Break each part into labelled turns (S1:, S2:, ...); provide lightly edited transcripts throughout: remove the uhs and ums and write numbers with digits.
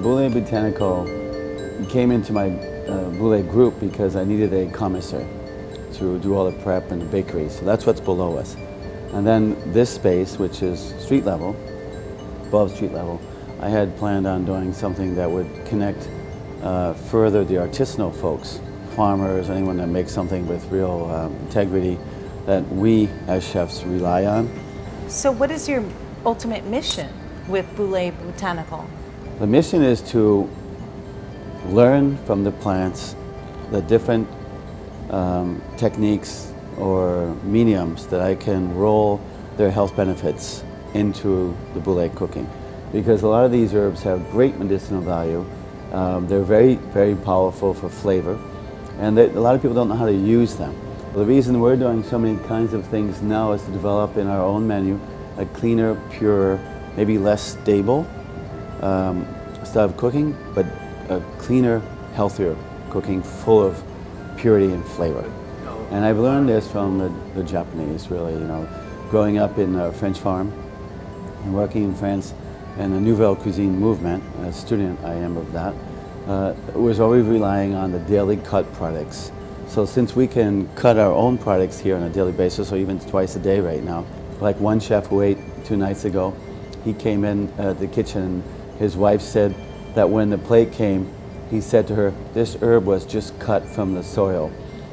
S1: Bouley Botanical came into my Bouley group because I needed a commissary to do all the prep and the bakery. So that's what's below us. And then this space, which is street level, above street level, I had planned on doing something that would connect further the artisanal folks, farmers, anyone that makes something with real integrity that we as chefs rely on.
S2: So what is your ultimate mission with Bouley Botanical?
S1: The mission is to learn from the plants the different techniques or mediums that I can roll their health benefits into the Bouley cooking. Because a lot of these herbs have great medicinal value. They're very, very powerful for flavor, and a lot of people don't know how to use them. Well, the reason we're doing so many kinds of things now is to develop in our own menu a cleaner, purer, maybe less stable style of cooking, but a cleaner, healthier cooking full of purity and flavor. And I've learned this from the Japanese, really, you know, growing up in a French farm and working in France and the Nouvelle Cuisine movement, a student I am of that, was always relying on the daily cut products. So since we can cut our own products here on a daily basis, or even twice a day right now, like one chef who ate 2 nights ago, he came in the kitchen and his wife said that when the plate came, he said to her, this herb was just cut from the soil.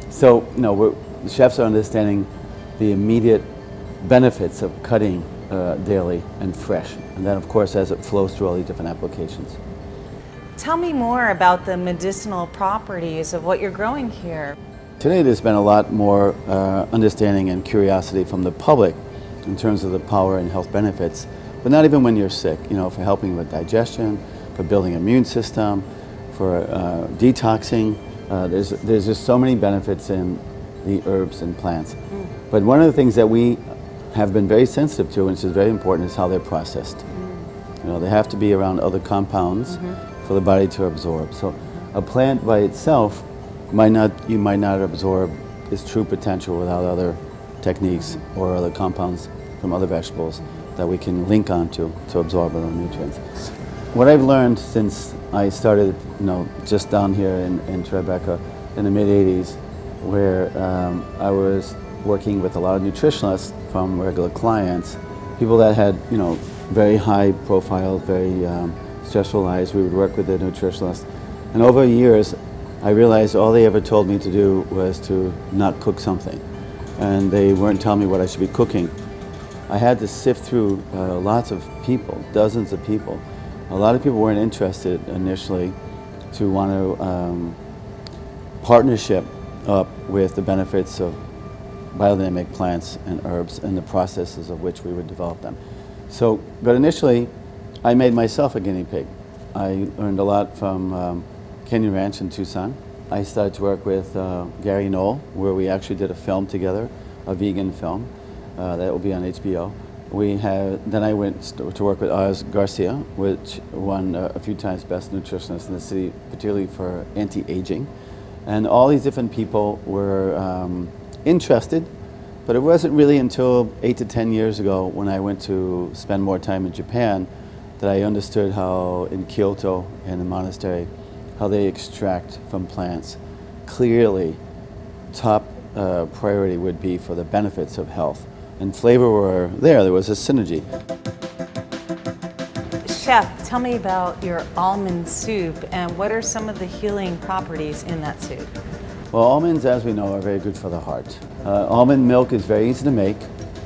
S1: So, you know, the chefs are understanding the immediate benefits of cutting daily and fresh. And then, of course, as it flows through all these different applications.
S2: Tell me more about the medicinal properties of what you're growing here.
S1: Today there's been a lot more understanding and curiosity from the public in terms of the power and health benefits, but not even when you're sick, you know, for helping with digestion, for building immune system, for detoxing. There's just so many benefits in the herbs and plants. But one of the things that we have been very sensitive to, which is very important, is how they're processed. You know, they have to be around other compounds for the body to absorb. So a plant by itself you might not absorb its true potential without other techniques or other compounds from other vegetables that we can link onto to absorb other nutrients. What I've learned since I started, you know, just down here in Tribeca in the mid-'80s, where I was working with a lot of nutritionists from regular clients, people that had, you know, very high profile, very stressful lives. We would work with the nutritionist, and over years I realized all they ever told me to do was to not cook something, and they weren't telling me what I should be cooking. I had to sift through lots of people, dozens of people. A lot of people weren't interested initially to want to partnership up with the benefits of biodynamic plants and herbs and the processes of which we would develop them. So, but initially, I made myself a guinea pig. I learned a lot from Canyon Ranch in Tucson. I started to work with Gary Knoll, where we actually did a film together, a vegan film that will be on HBO. Then I went to work with Oz Garcia, which won a few times Best Nutritionist in the city, particularly for anti-aging. And all these different people were interested, but it wasn't really until 8 to 10 years ago when I went to spend more time in Japan that I understood how in Kyoto, in the monastery, how they extract from plants. Clearly, top priority would be for the benefits of health. And flavor were there was a synergy.
S2: Chef, tell me about your almond soup and what are some of the healing properties in that soup?
S1: Well, almonds, as we know, are very good for the heart. Almond milk is very easy to make.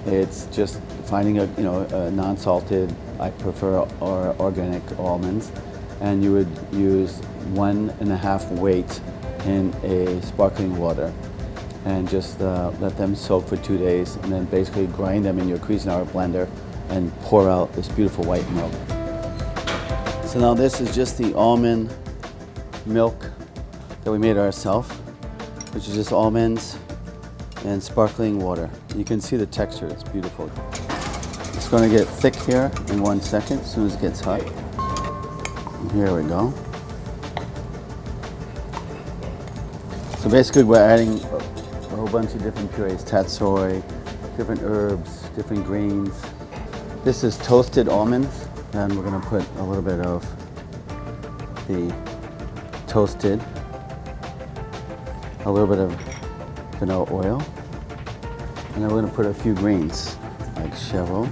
S1: It's just finding a non-salted, I prefer organic almonds, and you would use 1.5 weight in a sparkling water and just let them soak for 2 days, and then basically grind them in your Cuisinart blender and pour out this beautiful white milk. So now this is just the almond milk that we made ourselves, which is just almonds and sparkling water. You can see the texture, it's beautiful. It's going to get thick here in 1 second as soon as it gets hot. And here we go. So basically we're adding a whole bunch of different purees, tatsoi, different herbs, different greens. This is toasted almonds, and we're going to put a little bit of the toasted, a little bit of vanilla oil, and then we're going to put a few greens like chervil,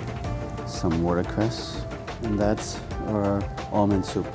S1: some watercress, and that's our almond soup.